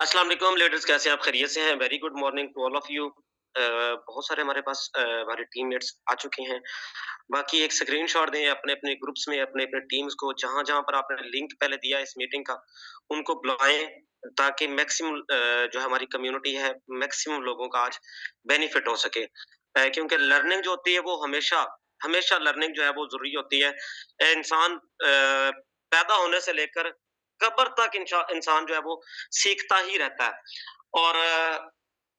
अस्सलाम वालेकुम लीडर्स, कैसे हैं आप? खैरियत से हैं? Very good morning to all of you. बहुत सारे हमारे पास हमारे टीममेट्स आ चुके हैं। बाकी एक स्क्रीनशॉट दें अपने-अपने ग्रुप्स में, अपने-अपने टीम्स को, जहाँ-जहाँ पर आपने लिंक पहले दिया इस मीटिंग का, उनको बुलाएँ ताकि मैक्सिमम जो हमारी कम्युनिटी है, मैक्सिमम लोगों का आज बेनिफिट हो सके। क्योंकि लर्निंग जो होती है वो हमेशा हमेशा लर्निंग जो है वो ज़रूरी होती है। इंसान पैदा होने से लेकर कब्र तक इंसान जो है वो सीखता ही रहता है। और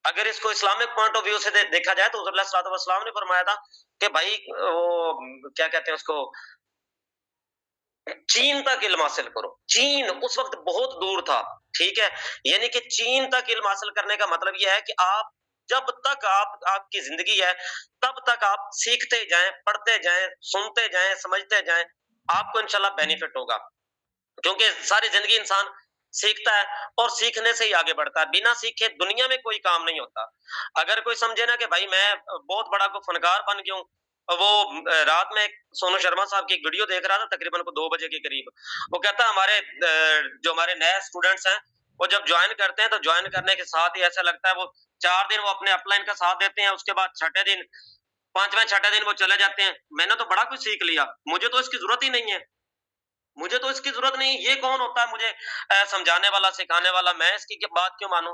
अगर इसको इस्लामिक पॉइंट ऑफ व्यू से देखा जाए तो हुज़ूर सल्लल्लाहु अलैहि वसल्लम ने फरमाया था कि भाई वो क्या कहते हैं उसको, चीन तक इल्म हासिल करो। चीन उस वक़्त बहुत दूर था, ठीक है? यानी कि चीन तक इल्म हासिल करने का मतलब ये है कि आप जब तक आपकी ज़िंदगी है, तब तक आप सीखते जाएँ, पढ़ते जाएँ, सुनते जाएँ, समझते जाएँ, आपको इंशाल्लाह बेनिफिट होगा। क्योंकि सारी ज़िंदगी इंसान सीखता है और सीखने से ही आगे बढ़ता है। बिना सीखे दुनिया में कोई काम नहीं होता। अगर कोई समझे ना कि भाई मैं बहुत बड़ा कोई फ़नकार बन गया हूँ, वो रात में सोनू शर्मा साहब की एक वीडियो देख रहा था तकरीबन को 2 बजे के करीब। वो कहता हमारे जो हमारे नए स्टूडेंट्स हैं, वो जब जॉइन करते हैं तो जॉइन करने के साथ ही ऐसा लगता है वो 4 दिन वो अपने अपलाइन का साथ देते हैं, उसके बाद छठे दिन 5वें छठे दिन वो चले जाते हैं। मैंने तो बड़ा कुछ सीख लिया, मुझे तो इसकी ज़रूरत ही नहीं है। मुझे तो इसकी ज़रूरत नहीं, ये कौन होता है मुझे समझाने वाला, सिखाने वाला, मैं इसकी बात क्यों मानूँ?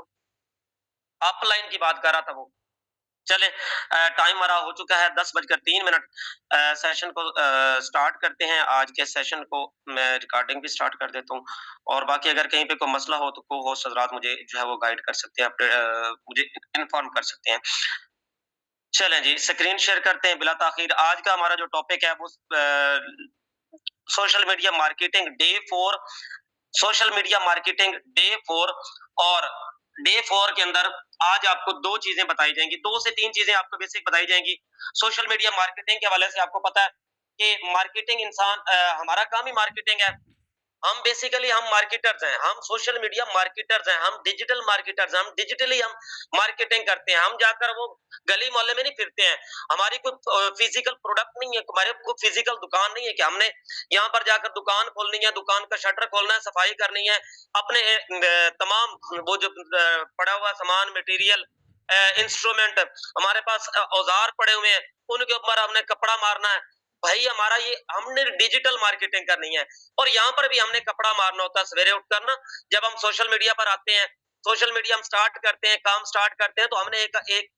अपलाइन की बात कर रहा था वो। चलें, टाइम हमारा हो चुका है 10 बजकर 3 मिनट। सेशन को स्टार्ट करते हैं। आज के सेशन को मैं रिकॉर्डिंग भी स्टार्ट कर देता हूँ और बाकी अगर कहीं पे कोई मसला हो तो को-होस्ट हज़रात मुझे जो है वो गाइड कर सकते हैं, मुझे इन्फॉर्म कर सकते हैं। चलें जी, स्क्रीन शेयर करते हैं बिला ताख़ीर। आज का हमारा जो टॉपिक है वो social media marketing day 4, social media marketing day 4। और डे 4 के अंदर आज आपको 2 चीज़ें बताई जाएँगी, 2 से 3 चीज़ें आपको बेसिक बताई जाएँगी। सोशल मीडिया मार्केटिंग के हवाले से आपको पता है कि मार्केटिंग हमारा काम ही मार्केटिंग है। हम बेसिकली हम मार्केटर्स हैं, हम सोशल मीडिया मार्केटर्स हैं, हम डिजिटल मार्केटर्स हैं, हम डिजिटली हम मार्केटिंग करते हैं। हम जाकर वो गली मोहल्ले में नहीं फिरते हैं। हमारी कोई फिजिकल प्रोडक्ट नहीं है, हमारे कोई फिजिकल दुकान नहीं है कि हमने यहाँ पर जाकर दुकान खोलनी है, दुकान का शटर खोलना है, सफाई करनी है, अपने तमाम वो जो पड़ा हुआ सामान मटेरियल, इंस्ट्रूमेंट, हमारे पास औजार पड़े हुए हैं, उनके ऊपर हमने कपड़ा मारना है। भाई हमारा ये हमने डिजिटल मार्केटिंग करनी है। और यहाँ पर भी हमने कपड़ा मारना होता है सवेरे उठकर ना, जब हम सोशल मीडिया पर आते हैं, सोशल मीडिया हम स्टार्ट करते हैं, काम स्टार्ट करते हैं, तो हमने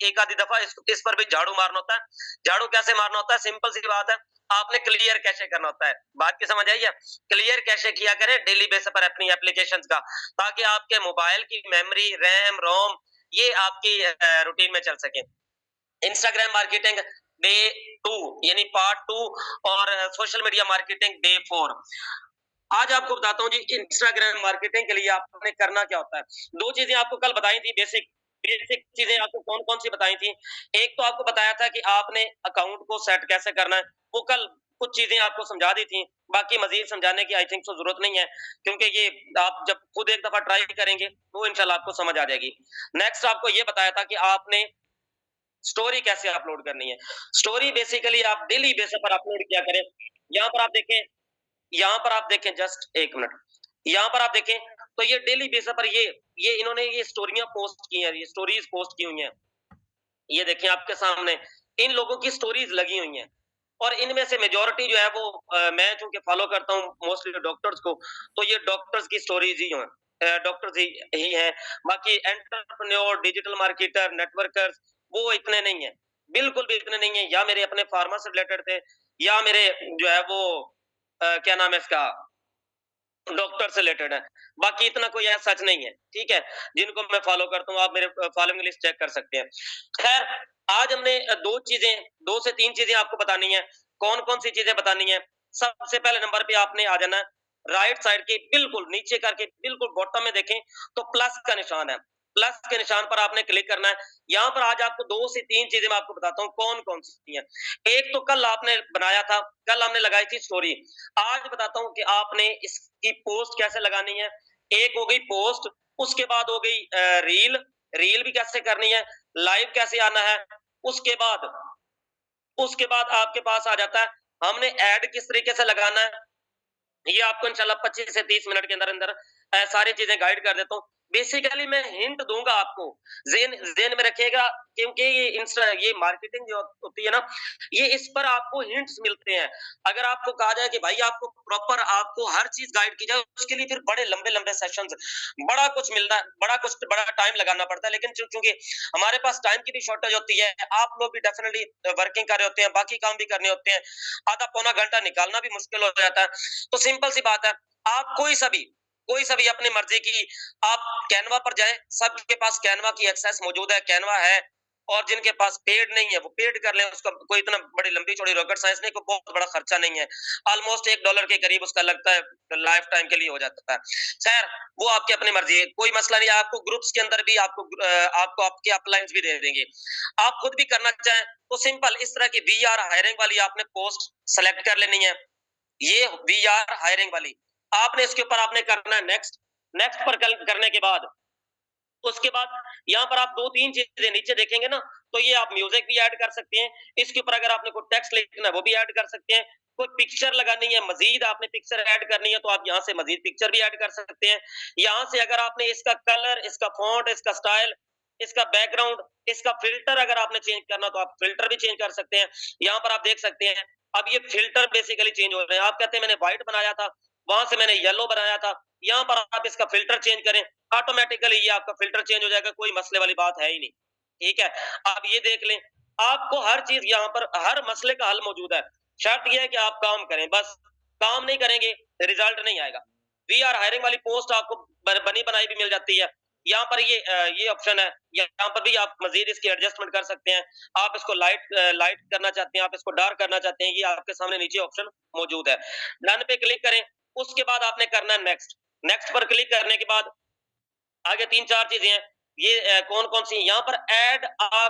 एक आधी दफा इस पर भी झाड़ू मारना होता है। झाड़ू कैसे मारना होता है? सिंपल सी बात है, आपने क्लियर कैशे करना होता है। बात की समझ आई है? क्लियर कैशे किया करें डेली बेसिस पर अपनी एप्लीकेशंस का, ताकि आपके मोबाइल की मेमोरी, रैम, रोम ये आपकी रूटीन में चल सके। इंस्टाग्राम मार्केटिंग डे 2 यानी पार्ट 2 और सोशल मीडिया मार्केटिंग डे 4। आज आपको बताता हूँ जी, इंस्टाग्राम मार्केटिंग के लिए आपने करना क्या होता है। 2 चीज़ें आपको कल बताई थी, बेसिक बेसिक चीज़ें आपको कौन-कौन सी बताई थी। एक तो आपको बताया था कि आपने अकाउंट को सेट कैसे करना है, वो कल कुछ चीज़ें आपको समझा दी थी। बाकी मज़ीद समझाने की आई थिंक सो ज़रूरत नहीं है, क्योंकि ये आप जब खुद एक दफ़ा ट्राई करेंगे, तो इंशाल्लाह आपको समझ आ जाएगी। नेक्स्ट आपको ये बताया था कि आपने स्टोरी कैसे अपलोड करनी है। स्टोरी बेसिकली आप डेली बेसिस पर अपलोड किया करें। यहाँ पर आप देखें यहाँ पर आप देखें जस्ट 1 मिनट। यहाँ पर आप देखें तो ये डेली बेसिस पर ये इन्होंने ये स्टोरियाँ पोस्ट की हैं, ये स्टोरीज़ पोस्ट की हुई हैं। ये देखिए आपके सामने इन लोगों की स्टोरीज़ लगी हुई हैं और इनमें से मेजॉरिटी जो है वो मैं चूँकि फॉलो करता हूँ मोस्टली डॉक्टर्स को, तो ये डॉक्टर्स की स्टोरीज़ ही हैं। डॉक्टर्स ही हैं। बाकी एंटरप्रेन्योर, डिजिटल मार्केटर, नेटवर्कर्स वो इतने नहीं हैं। बिल्कुल भी इतने नहीं हैं, या मेरे अपने फार्मा से रिलेटेड थे, या मेरे जो है वो क्या नाम है इसका, डॉक्टर से रिलेटेड है। बाकी इतना कोई ऐसा सच नहीं है, ठीक है? जिनको मैं फ़ॉलो करता हूँ, आप मेरे फ़ॉलोइंग लिस्ट चेक कर सकते हैं। ख़ैर, आज हमने 2 चीज़ें 2 से 3 चीज़ें आपको बतानी है। कौन-कौन सी चीज़ें बतानी है? सबसे पहले नंबर पे आपने आ जाना है, राइट साइड के बिल्कुल नीचे करके बिल्कुल बॉटम में देखें, तो प्लस का निशान है। प्लस के निशान पर आपने क्लिक करना है। यहाँ पर आज आपको 2 से 3 चीज़ें मैं आपको बताता हूँ, कौन-कौन सी हैं। एक तो कल आपने बनाया था, कल हमने लगाई थी स्टोरी। आज बताता हूँ कि आपने इसकी पोस्ट कैसे लगानी है। एक हो गई पोस्ट, उसके बाद हो गई रील, रील भी कैसे करनी है, लाइव कैसे आना है, उसके बाद उसके बाद आपके पास आ जाता है, हमने ऐड किस तरीके से लगाना है। ये आपको इंशाल्लाह 25 से 30 मिनट के अंदर-अंदर सारी चीज़ें गाइड कर देता हूँ। बेसिकली मैं हिंट दूँगा आपको, ज़ेहन में रखिएगा क्योंकि ये मार्केटिंग जो होती है ना, ये इस पर आपको हिंट्स मिलते हैं। अगर आपको कहा जाए कि भाई आपको प्रॉपर आपको हर चीज़ गाइड की जाए, उसके लिए फिर बड़े लंबे-लंबे सेशंस, बड़ा टाइम लगाना पड़ता है। लेकिन चूँकि हमारे पास टाइम की भी शॉर्टेज होती है, आप लोग भी डेफिनिटली वर्किंग कर रहे होते हैं, बाकी काम भी करने होते हैं, आधा पौना घंटा निकालना भी मुश्किल हो जाता है। तो सिंपल सी बात है, आप कोई सा भी अपनी मर्ज़ी की आप कैनवा पर जाएँ, सबके पास कैनवा की एक्सेस मौजूद है, कैनवा है और जिनके पास पेड नहीं है, वो पेड कर लें, उसका कोई इतना बड़ी लंबी-चौड़ी रॉकेट साइंस नहीं, कोई बहुत बड़ा खर्चा नहीं है। ऑलमोस्ट $1 के करीब उसका लगता है, लाइफ टाइम के लिए हो जाता है। खैर, वो आपकी अपनी मर्ज़ी है, कोई मसला नहीं है, आपको ग्रुप्स के अंदर भी आपको आपके अपलाइन्स भी दे देंगे। आप खुद भी करना चाहें, तो सिंपल इस तरह की वीआर हायरिंग वाली आपने पोस्ट सेलेक्ट कर लेनी है। ये वीआर हायरिंग वाली, आपने इसके ऊपर आपने करना है नेक्स्ट, नेक्स्ट पर करने के बाद उसके बाद यहाँ पर आप 2-3 चीज़ें नीचे देखेंगे ना, तो ये आप म्यूज़िक भी ऐड कर सकते हैं। इसके ऊपर अगर आपने कोई टेक्स्ट लिखना है, वो भी ऐड कर सकते हैं। कोई पिक्चर लगानी है, मज़ीद आपने पिक्चर ऐड करनी है, तो आप यहाँ से मज़ीद पिक्चर भी ऐड कर सकते हैं। यहाँ से अगर आपने इसका कलर, इसका फ़ॉन्ट, इसका स्टाइल, इसका बैकग्राउंड, इसका फ़िल्टर अगर आपने चेंज करना, तो आप फ़िल्टर भी चेंज कर सकते हैं। यहाँ पर आप देख सकते हैं, अब ये फ़िल्टर बेसिकली चेंज हो रहे हैं। आप कहते हैं मैंने व्हाइट बनाया था, वहाँ से मैंने येलो बनाया था। यहाँ पर आप इसका फ़िल्टर चेंज करें, ऑटोमेटिकली ये आपका फ़िल्टर चेंज हो जाएगा, कोई मसले वाली बात है ही नहीं, ठीक है? आप ये देख लें, आपको हर चीज़ यहाँ पर हर मसले का हल मौजूद है। शर्त ये है कि आप काम करें, बस काम नहीं करेंगे, रिज़ल्ट नहीं आएगा। वी आर हायरिंग वाली पोस्ट आपको बनी बनाई भी मिल जाती है। यहाँ पर ये ऑप्शन है, यहाँ पर भी आप मज़ीद इसकी एडजस्टमेंट कर सकते हैं। आप इसको लाइट करना चाहते हैं, आप इसको डार्क करना चाहते हैं, ये आपके सामने नीचे ऑप्शन मौजूद है। डन पे क्लिक करें, उसके बाद आपने करना है नेक्स्ट। नेक्स्ट पर क्लिक करने के बाद आगे 3-4 चीज़ें हैं। ये कौन-कौन सी हैं? यहाँ पर ऐड अ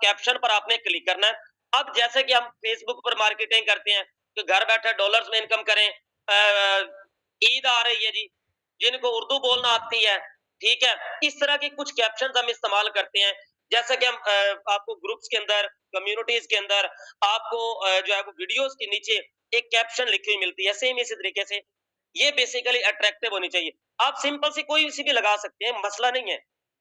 कैप्शन पर आपने क्लिक करना है। अब जैसे कि हम फ़ेसबुक पर मार्केटिंग करते हैं, तो घर बैठे डॉलर्स में इनकम करें। ईद आ रही है जी, जिनको उर्दू बोलना आती है, ठीक है? इस तरह के कुछ कैप्शंस हम इस्तेमाल करते हैं। जैसे कि हम आपको ग्रुप्स के अंदर, कम्युनिटीज़ के अंदर आपको जो है वो वीडियोज़ के नीचे एक कैप्शन लिखी हुई मिलती है, सेम इसी तरीके से। ये बेसिकली अट्रैक्टिव होनी चाहिए। आप सिंपल सी कोई सी भी लगा सकते हैं, मसला नहीं है।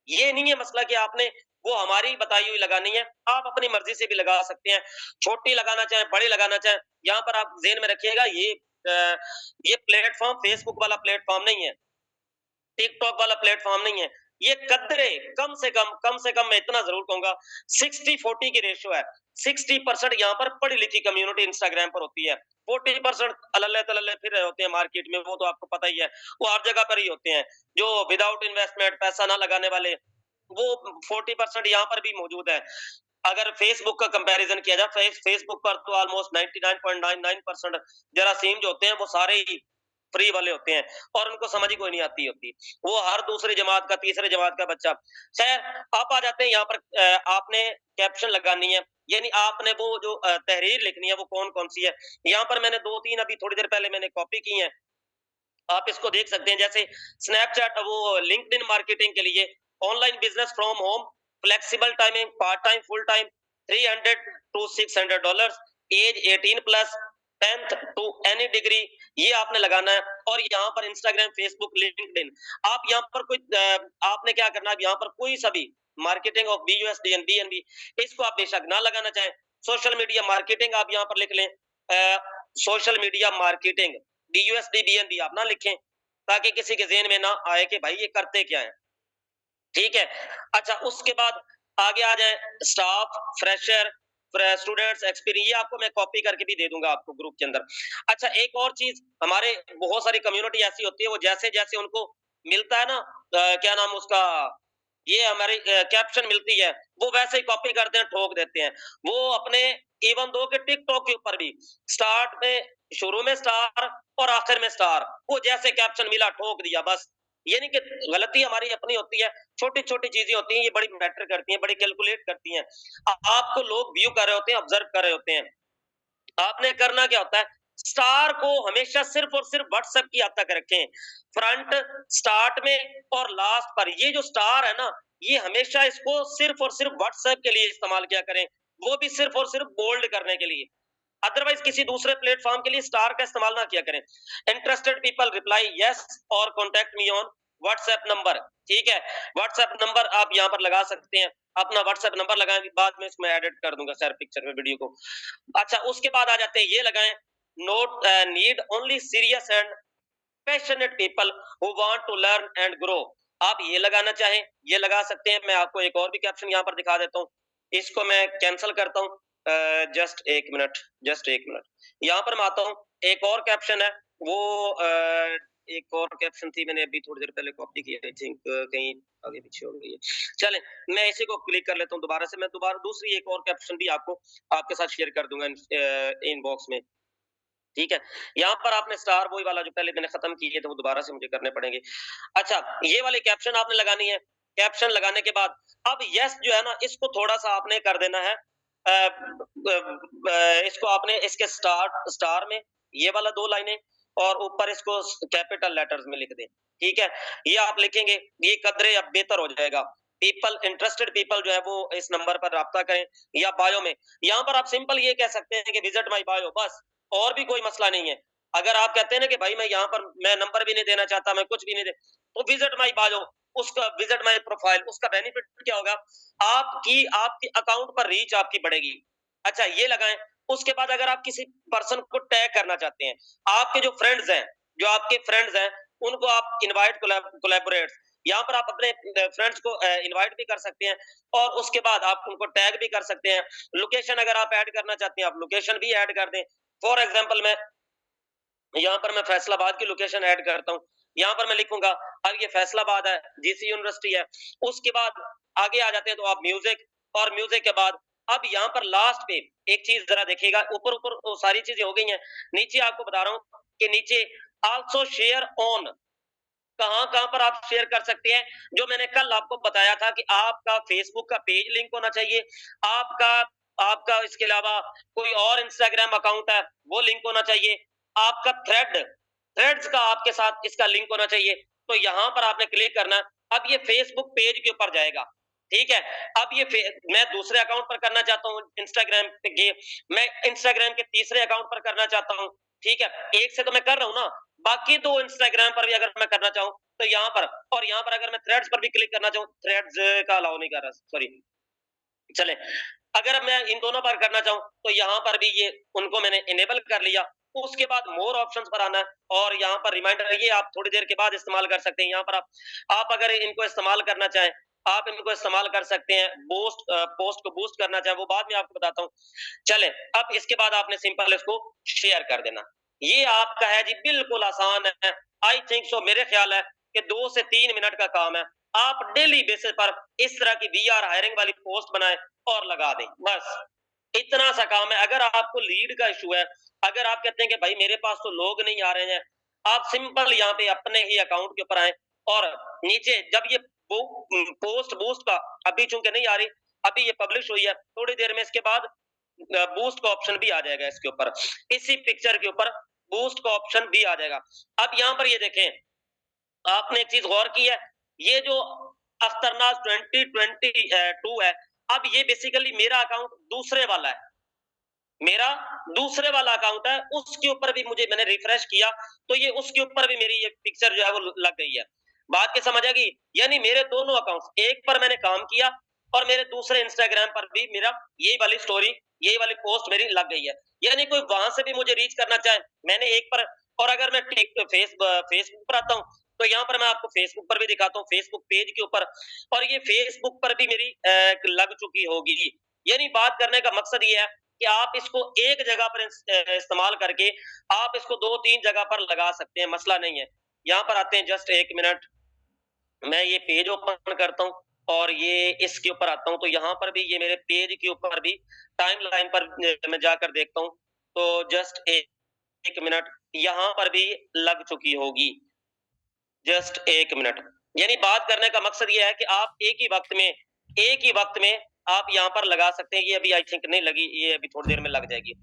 ये नहीं है मसला कि आपने वो हमारी बताई हुई लगानी है, आप अपनी मर्ज़ी से भी लगा सकते हैं। छोटी लगाना चाहें, बड़ी लगाना चाहें, यहाँ पर आप ज़हन में रखिएगा अ, ये प्लेटफ़ॉर्म फ़ेसबुक वाला प्लेटफ़ॉर्म नहीं है। टिकटॉक वाला प्लेटफ़ॉर्म नहीं है। ये कद्रे कम से कम मैं इतना ज़रूर कहूँगा 60-40 की रेशियो है। 60% यहाँ पर पढ़ी-लिखी कम्युनिटी इंस्टाग्राम पर होती है। 40% अल्लल्ले-तल्लल्ले फिर रहे होते हैं मार्केट में, वो तो आपको पता ही है। वो हर जगह पर ही होते हैं। जो विदाउट इन्वेस्टमेंट पैसा ना लगाने वाले, वो 40% यहाँ पर भी मौजूद है। अगर फेसबुक का कंपैरिज़न किया जाए, फेसबुक पर तो ऑलमोस्ट 99.99% जरासीम जो होते हैं, वो सारे ही फ्री वाले होते हैं और उनको समझ ही कोई नहीं आती होती। वो हर दूसरी जमात का, तीसरी जमात का बच्चा। खैर, आप आ जाते हैं यहाँ पर आपने कैप्शन लगानी है, यानी आपने वो जो तहरीर लिखनी है, वो कौन-कौन सी है। यहाँ पर मैंने 2-3 अभी थोड़ी देर पहले मैंने कॉपी की हैं। आप इसको देख सकते हैं, जैसे स्नैपचैट वो लिंक्डइन मार्केटिंग के लिए online business from home, flexible timing, part time, full time, 300 to $600, age 18 plus, 10th to any degree, ये आपने लगाना है। और यहाँ पर इंस्टाग्राम, फेसबुक, लिंक्डइन, आप यहाँ पर आपने क्या करना है, यहाँ पर कोई सा भी marketing of BUSD and BNB, इसको आप बेशक ना लगाना चाहें। सोशल मीडिया मार्केटिंग आप यहाँ पर लिख लें। Social media marketing BUSD BNB आप ना लिखें, ताकि किसी के ज़हन में ना आए कि भाई ये करते क्या हैं, ठीक है? अच्छा, उसके बाद आगे आ जाएँ, स्टाफ, फ्रेशर, स्टूडेंट्स, एक्सपीरियंस, ये आपको मैं कॉपी करके भी दे दूँगा आपको ग्रुप के अंदर। अच्छा, एक और चीज़, हमारे बहुत सारी कम्युनिटी ऐसी होती है, वो जैसे-जैसे उनको मिलता है ना क्या नाम उसका, ये हमारी कैप्शन मिलती है, वो वैसे ही कॉपी करते हैं, ठोक देते हैं। वो अपने इवन दो कि टिकटॉक के ऊपर भी स्टार्ट में, शुरू में स्टार और आखिर में स्टार, वो जैसे कैप्शन मिला ठोक दिया बस। ये नहीं कि गलती हमारी अपनी होती है, छोटी-छोटी चीज़ें होती हैं, ये बड़ी मैटर करती हैं, बड़ी कैलकुलेट करती हैं। आपको लोग व्यू कर रहे होते हैं, ऑब्जर्व कर रहे होते हैं। आपने करना क्या होता है, स्टार को हमेशा सिर्फ़ और सिर्फ़ व्हाट्सएप की हद तक रखें। फ्रंट, स्टार्ट में और लास्ट पर ये जो स्टार है ना, ये हमेशा इसको सिर्फ़ और सिर्फ़ व्हाट्सएप के लिए इस्तेमाल किया करें, वो भी सिर्फ़ और सिर्फ़ बोल्ड करने के लिए। अदरवाइज किसी दूसरे प्लेटफॉर्म के लिए स्टार का इस्तेमाल ना किया करें। इंटरेस्टेड पीपल रिप्लाई यस और contact me on WhatsApp number. ठीक है, व्हाट्सएप नंबर आप यहाँ पर लगा सकते हैं, अपना व्हाट्सएप नंबर लगाएं, बाद में इसमें एडिट कर दूंगा सर पिक्चर में वीडियो को। अच्छा, उसके बाद आ जाते हैं, ये लगाएं, note need only serious and passionate people who want to learn and grow. आप ये लगाना चाहें ये लगा सकते हैं। मैं आपको एक और भी कैप्शन यहाँ पर दिखा देता हूँ, इसको मैं कैंसिल करता हूँ। जस्ट एक मिनट, जस्ट एक मिनट, यहाँ पर मैं आता हूँ। एक और कैप्शन है, वो एक और कैप्शन थी, मैंने अभी थोड़ी देर पहले कॉपी की, आई थिंक कहीं आगे पीछे हो गई है। चलें, मैं इसी को क्लिक कर लेता हूँ दोबारा से। मैं दोबारा दूसरी एक और कैप्शन भी आपको आपके साथ शेयर कर दूंगा इनबॉक्स में। ठीक है, यहाँ पर आपने स्टार बॉय वाला जो पहले मैंने खत्म किए थे वो दोबारा से मुझे करने पड़ेंगे। अच्छा, ये वाले कैप्शन आपने लगानी है। कैप्शन लगाने के बाद अब यस जो है ना, इसको थोड़ा सा आपने कर देना है, इसको आपने इसके स्टार में ये वाला 2 लाइनें और ऊपर इसको कैपिटल लेटर्स में लिख दें। ठीक है, ये आप लिखेंगे, ये कदरे अब बेहतर हो जाएगा। पीपल, इंटरेस्टेड पीपल जो है वो इस नंबर पर राब्ता करें, या बायो में, यहाँ पर आप सिंपल ये कह सकते हैं कि विजिट माय बायो, बस, और भी कोई मसला नहीं है। अगर आप कहते हैं ना कि भाई मैं यहाँ पर मैं नंबर भी नहीं देना चाहता, मैं कुछ भी नहीं दे, तो विजिट माय बायो, उसका विजिट माय प्रोफाइल, उसका बेनिफिट क्या होगा, आपकी अकाउंट पर रीच आपकी बढ़ेगी। अच्छा, ये लगाएं। उसके बाद अगर आप किसी पर्सन को टैग करना चाहते हैं, आपके जो फ्रेंड्स हैं, जो आपके फ्रेंड्स हैं, उनको आप इनवाइट कोलैबोरेट, यहाँ पर आप अपने फ्रेंड्स को इनवाइट भी कर सकते हैं, और उसके बाद आप उनको टैग भी कर सकते हैं। लोकेशन अगर आप ऐड करना चाहते हैं, आप लोकेशन भी ऐड कर दें। फॉर एग्जाम्पल यहाँ पर मैं फैसलाबाद की लोकेशन ऐड करता हूँ। यहाँ पर मैं लिखूंगा, अब ये फैसलाबाद है, जीसी यूनिवर्सिटी है। उसके बाद आगे आ जाते हैं, तो आप म्यूजिक, और म्यूजिक के बाद अब यहाँ पर लास्ट पे एक चीज जरा देखिएगा, ऊपर ऊपर वो सारी चीजें हो गई हैं, नीचे आपको बता रहा हूँ कि नीचे आल्सो शेयर ऑन, कहाँ-कहाँ पर आप शेयर कर सकते हैं। जो मैंने कल आपको बताया था कि आपका फेसबुक का पेज लिंक होना चाहिए, आपका आपका इसके अलावा कोई और इंस्टाग्राम अकाउंट है, वो लिंक होना चाहिए, आपका थ्रेड्स का आपके साथ इसका लिंक होना चाहिए। तो यहाँ पर आपने क्लिक करना है। अब ये फेसबुक पेज के ऊपर जाएगा, ठीक है? अब ये मैं दूसरे अकाउंट पर करना चाहता हूँ इंस्टाग्राम के, मैं इंस्टाग्राम के तीसरे अकाउंट पर करना चाहता हूँ, ठीक है? एक से तो मैं कर रहा हूँ ना, बाकी 2 इंस्टाग्राम पर भी अगर मैं करना चाहूँ, तो यहाँ पर, और यहाँ पर अगर मैं थ्रेड्स पर भी क्लिक करना चाहूँ, थ्रेड्स का अलाउ नहीं कर रहा, सॉरी। चले, अगर मैं इन दोनों पर करना चाहूँ, तो यहाँ पर भी ये उनको मैंने इनेबल कर लिया। उसके बाद मोर ऑप्शंस पर आना है, और यहाँ पर रिमाइंडर, ये आप थोड़ी देर के बाद इस्तेमाल कर सकते हैं। यहाँ पर आप अगर इनको इस्तेमाल करना चाहें, आप इनको इस्तेमाल कर सकते हैं। पोस्ट को बूस्ट करना चाहें, वो बाद में आपको बताता हूँ। चले, अब इसके बाद आपने सिंपल इसको शेयर कर देना। ये आपका है जी, बिल्कुल आसान है। आई थिंक सो, मेरे ख्याल है कि 2 से 3 मिनट का काम है। आप डेली बेसिस पर इस तरह की वी आर हायरिंग वाली पोस्ट बनाएं और लगा दें, बस इतना सा काम है। अगर आपको लीड का इशू है, अगर आप कहते हैं कि भाई मेरे पास तो लोग नहीं आ रहे हैं, आप सिंपल यहाँ पे अपने ही अकाउंट के ऊपर आए, और नीचे जब ये पोस्ट बूस्ट का, अभी चूंकि नहीं आ रही, अभी ये पब्लिश हुई है, थोड़ी देर में इसके बाद बूस्ट का ऑप्शन भी आ जाएगा इसके ऊपर, इसी पिक्चर के ऊपर बूस्ट का ऑप्शन भी आ जाएगा। अब यहाँ पर ये देखें, आपने एक चीज गौर की है, ये जो अख्तरनाज 2022 है, अब ये बेसिकली मेरा अकाउंट दूसरे वाला है, मेरा दूसरे वाला अकाउंट है, उसके ऊपर भी मुझे, मैंने रिफ्रेश किया, तो ये उसके ऊपर भी मेरी ये पिक्चर जो है वो लग गई है। बात की समझ आ गई? यानी मेरे दोनों अकाउंट्स, एक पर मैंने काम किया, और मेरे दूसरे इंस्टाग्राम पर भी मेरा यही वाली स्टोरी, यही वाली पोस्ट मेरी लग गई है। यानी कोई वहां से भी मुझे रीच करना चाहे, मैंने एक पर, और अगर मैं फेसबुक पर आता हूँ, तो यहाँ पर मैं आपको फेसबुक पर भी दिखाता हूँ, फेसबुक पेज के ऊपर, और ये फेसबुक पर भी मेरी लग चुकी होगी। यानी बात करने का मकसद ये है कि आप इसको एक जगह पर इस्तेमाल करके आप इसको 2-3 जगह पर लगा सकते हैं, मसला नहीं है। यहाँ पर आते हैं, जस्ट 1 मिनट, मैं ये पेज ओपन करता हूँ, और ये इसके ऊपर आता हूँ, तो यहाँ पर भी ये मेरे पेज के ऊपर भी टाइमलाइन पर मैं जाकर देखता हूँ, तो जस्ट 1 मिनट, यहाँ पर भी लग चुकी होगी। Just 1 minute. यानी बात करने का मकसद ये है कि आप एक ही वक्त में आप यहाँ पर लगा सकते हैं। ये अभी आई थिंक नहीं लगी, ये अभी थोड़ी देर में लग जाएगी।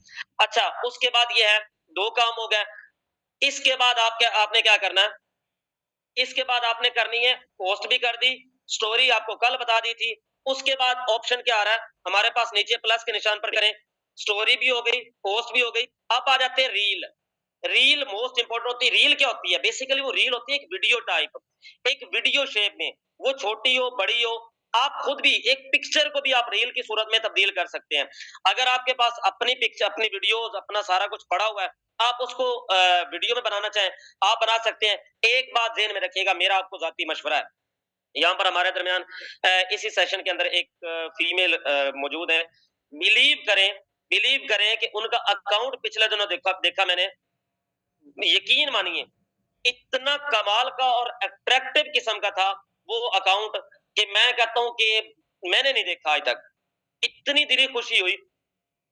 अच्छा, उसके बाद ये है, 2 काम हो गए। इसके बाद आपने क्या करना है? इसके बाद आपने करनी है, पोस्ट भी कर दी, स्टोरी आपको कल बता दी थी। उसके बाद ऑप्शन क्या आ रहा है हमारे पास, नीचे प्लस के निशान पर करें, स्टोरी भी हो गई, पोस्ट भी हो गई। अब आ जाते हैं रील। रील मोस्ट इंपोर्टेंट होती है। रील क्या होती है? बेसिकली वो रील होती है एक वीडियो टाइप, एक वीडियो शेप में, वो छोटी हो बड़ी हो, आप खुद भी एक पिक्चर को भी आप रील की सूरत में तब्दील कर सकते हैं। अगर आपके पास अपनी पिक्चर, अपनी वीडियोस, अपना सारा कुछ पड़ा हुआ है, आप उसको वीडियो में बनाना चाहें, आप बना सकते हैं। एक बात ज़हन में रखिएगा, मेरा आपको ज़ाती मशवरा है। यहाँ पर हमारे दरमियान इसी सेशन के अंदर एक फीमेल मौजूद है। बिलीव करें, बिलीव करें कि उनका अकाउंट पिछले दिनों देखा देखा मैंने, यकीन मानिए इतना कमाल का और अट्रैक्टिव किस्म का था वो अकाउंट, कि मैं कहता हूं कि मैंने नहीं देखा आज तक। इतनी दिली खुशी हुई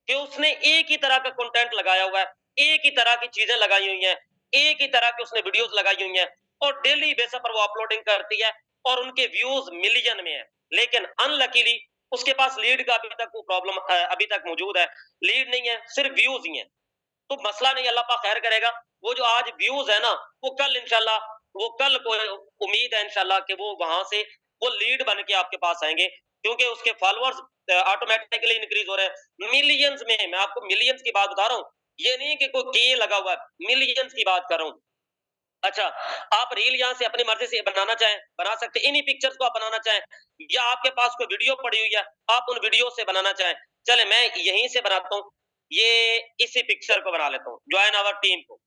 कि उसने एक ही तरह का कंटेंट लगाया हुआ है, एक ही तरह की चीजें लगाई हुई हैं, एक ही तरह की उसने वीडियोस लगाई हुई हैं, और डेली बेसिस पर वो अपलोडिंग करती है, और उनके व्यूज मिलियन में है। लेकिन अनलकीली उसके पास लीड का अभी तक वो प्रॉब्लम अभी तक मौजूद है। लीड नहीं है, सिर्फ व्यूज ही है। तो मसला नहीं, अल्लाह पाक खैर करेगा। वो जो आज व्यूज है ना, वो कल इंशाल्लाह, वो कल को उम्मीद है इंशाल्लाह कि वो वहां से वो लीड बन के आपके पास आएंगे, क्योंकि उसके फॉलोअर्स ऑटोमेटिकली इंक्रीज हो रहे हैं मिलियंस में। मैं आपको मिलियंस की बात बता रहा हूँ, ये नहीं कि कोई के लगा हुआ है, मिलियंस की बात कर रहा हूँ। अच्छा, आप रील यहाँ से अपनी मर्जी से बनाना चाहें, बना सकते हैं। इन्हीं पिक्चर्स को आप बनाना चाहें, या आपके पास कोई वीडियो पड़ी हुई है, आप उन वीडियो से बनाना चाहें। चले मैं यहीं से बनाता हूँ, ये इसी पिक्चर को बना लेता हूँ, जॉइन आवर टीम को।